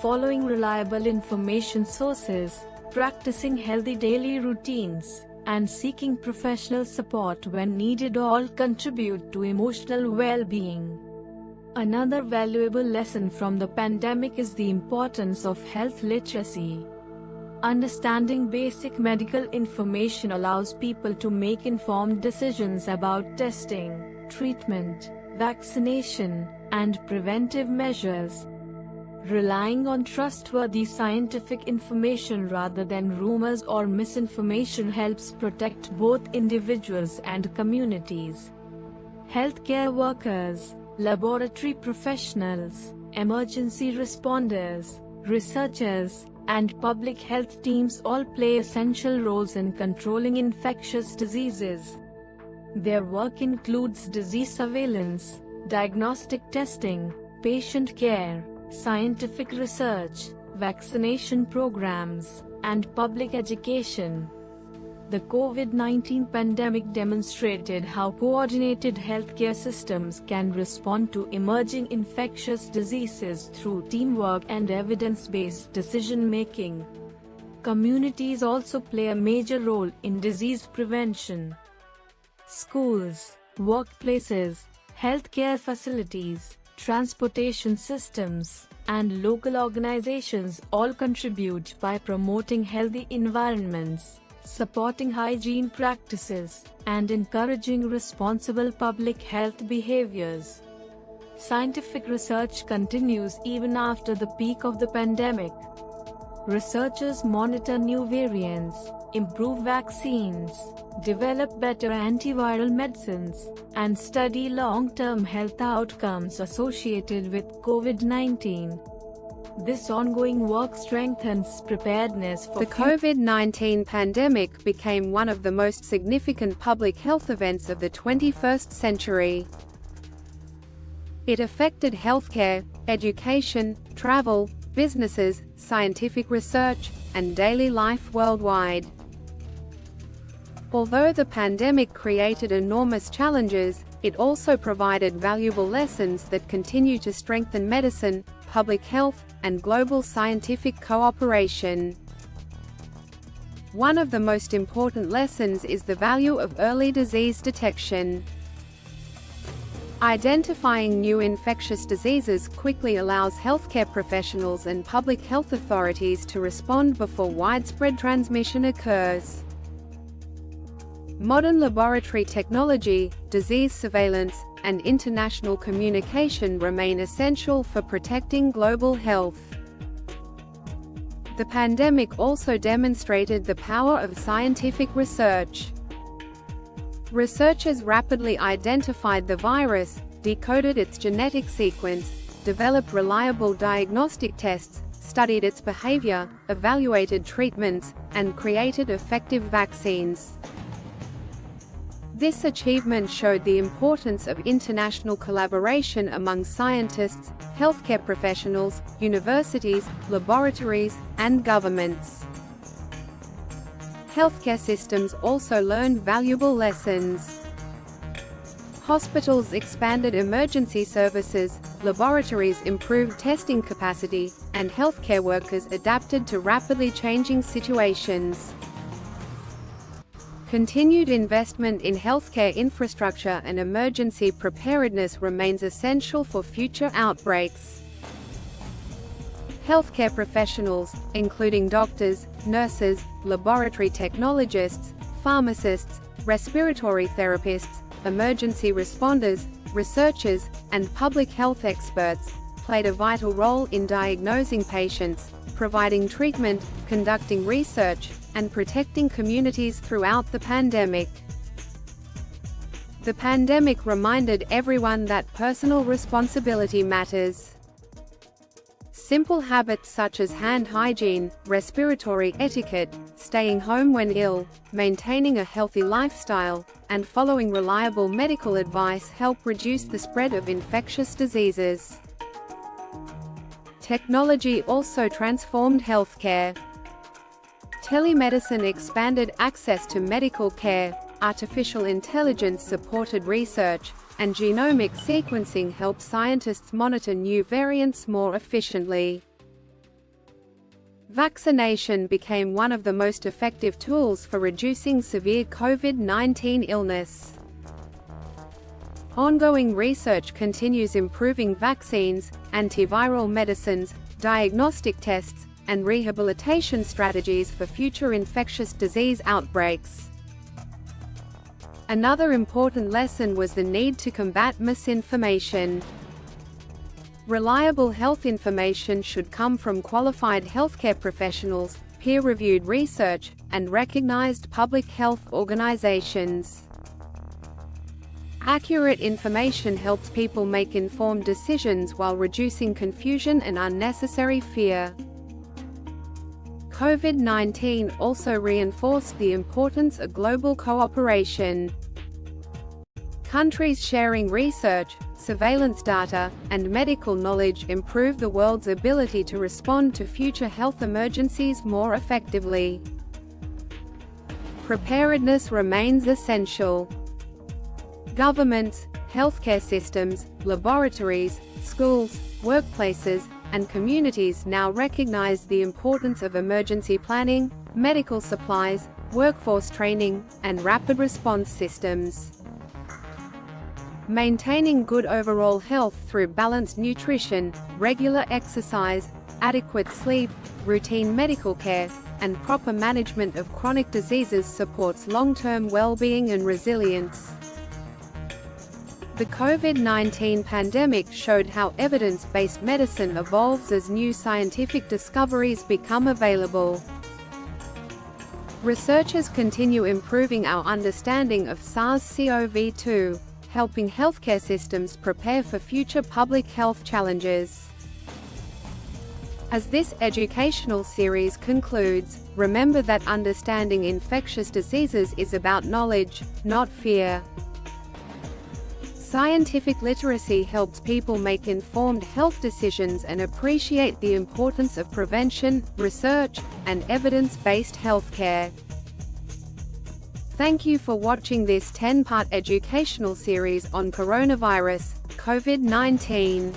following reliable information sources, practicing healthy daily routines, and seeking professional support when needed all contribute to emotional well-being. Another valuable lesson from the pandemic is the importance of health literacy. Understanding basic medical information allows people to make informed decisions about testing, treatment, vaccination, and preventive measures. Relying on trustworthy scientific information rather than rumors or misinformation helps protect both individuals and communities. Healthcare workers, laboratory professionals, emergency responders, researchers, and public health teams all play essential roles in controlling infectious diseases. Their work includes disease surveillance, diagnostic testing, patient care, scientific research, vaccination programs, and public education. The COVID-19 pandemic demonstrated how coordinated healthcare systems can respond to emerging infectious diseases through teamwork and evidence-based decision-making. Communities also play a major role in disease prevention. Schools, workplaces, healthcare facilities, transportation systems, and local organizations all contribute by promoting healthy environments, supporting hygiene practices, and encouraging responsible public health behaviors. Scientific research continues even after the peak of the pandemic. Researchers monitor new variants, improve vaccines, develop better antiviral medicines, and study long-term health outcomes associated with COVID-19. This ongoing work strengthens preparedness for the COVID-19 pandemic became one of the most significant public health events of the 21st century. It affected healthcare, education, travel, businesses, scientific research, and daily life worldwide. Although the pandemic created enormous challenges, it also provided valuable lessons that continue to strengthen medicine, public health, and global scientific cooperation. One of the most important lessons is the value of early disease detection. Identifying new infectious diseases quickly allows healthcare professionals and public health authorities to respond before widespread transmission occurs. Modern laboratory technology, disease surveillance, and international communication remain essential for protecting global health. The pandemic also demonstrated the power of scientific research. Researchers rapidly identified the virus, decoded its genetic sequence, developed reliable diagnostic tests, studied its behavior, evaluated treatments, and created effective vaccines. This achievement showed the importance of international collaboration among scientists, healthcare professionals, universities, laboratories, and governments. Healthcare systems also learned valuable lessons. Hospitals expanded emergency services, laboratories improved testing capacity, and healthcare workers adapted to rapidly changing situations. Continued investment in healthcare infrastructure and emergency preparedness remains essential for future outbreaks. Healthcare professionals, including doctors, nurses, laboratory technologists, pharmacists, respiratory therapists, emergency responders, researchers, and public health experts, played a vital role in diagnosing patients, providing treatment, conducting research, and protecting communities throughout the pandemic. The pandemic reminded everyone that personal responsibility matters. Simple habits such as hand hygiene, respiratory etiquette, staying home when ill, maintaining a healthy lifestyle, and following reliable medical advice help reduce the spread of infectious diseases. Technology also transformed healthcare. Telemedicine expanded access to medical care, artificial intelligence supported research, and genomic sequencing helped scientists monitor new variants more efficiently. Vaccination became one of the most effective tools for reducing severe COVID-19 illness. Ongoing research continues improving vaccines, antiviral medicines, diagnostic tests, and rehabilitation strategies for future infectious disease outbreaks. Another important lesson was the need to combat misinformation. Reliable health information should come from qualified healthcare professionals, peer-reviewed research, and recognized public health organizations. Accurate information helps people make informed decisions while reducing confusion and unnecessary fear. COVID-19 also reinforced the importance of global cooperation. Countries sharing research, surveillance data, and medical knowledge improve the world's ability to respond to future health emergencies more effectively. Preparedness remains essential. Governments, healthcare systems, laboratories, schools, workplaces, and communities now recognize the importance of emergency planning, medical supplies, workforce training, and rapid response systems. Maintaining good overall health through balanced nutrition, regular exercise, adequate sleep, routine medical care, and proper management of chronic diseases supports long-term well-being and resilience. The COVID-19 pandemic showed how evidence-based medicine evolves as new scientific discoveries become available. Researchers continue improving our understanding of SARS-CoV-2, helping healthcare systems prepare for future public health challenges. As this educational series concludes, remember that understanding infectious diseases is about knowledge, not fear. Scientific literacy helps people make informed health decisions and appreciate the importance of prevention, research, and evidence-based healthcare. Thank you for watching this 10-part educational series on coronavirus, COVID-19.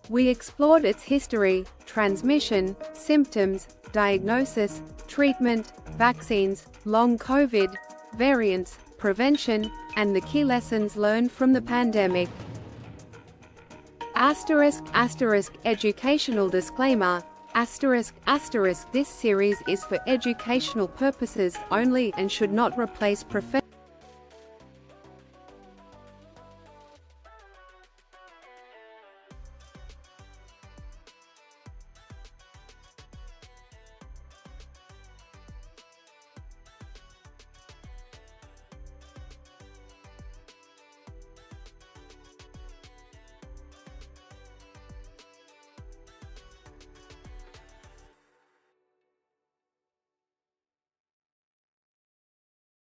We explored its history, transmission, symptoms, diagnosis, treatment, vaccines, long COVID, variants, prevention, and the key lessons learned from the pandemic. *** Educational disclaimer. *** This series is for educational purposes only and should not replace professional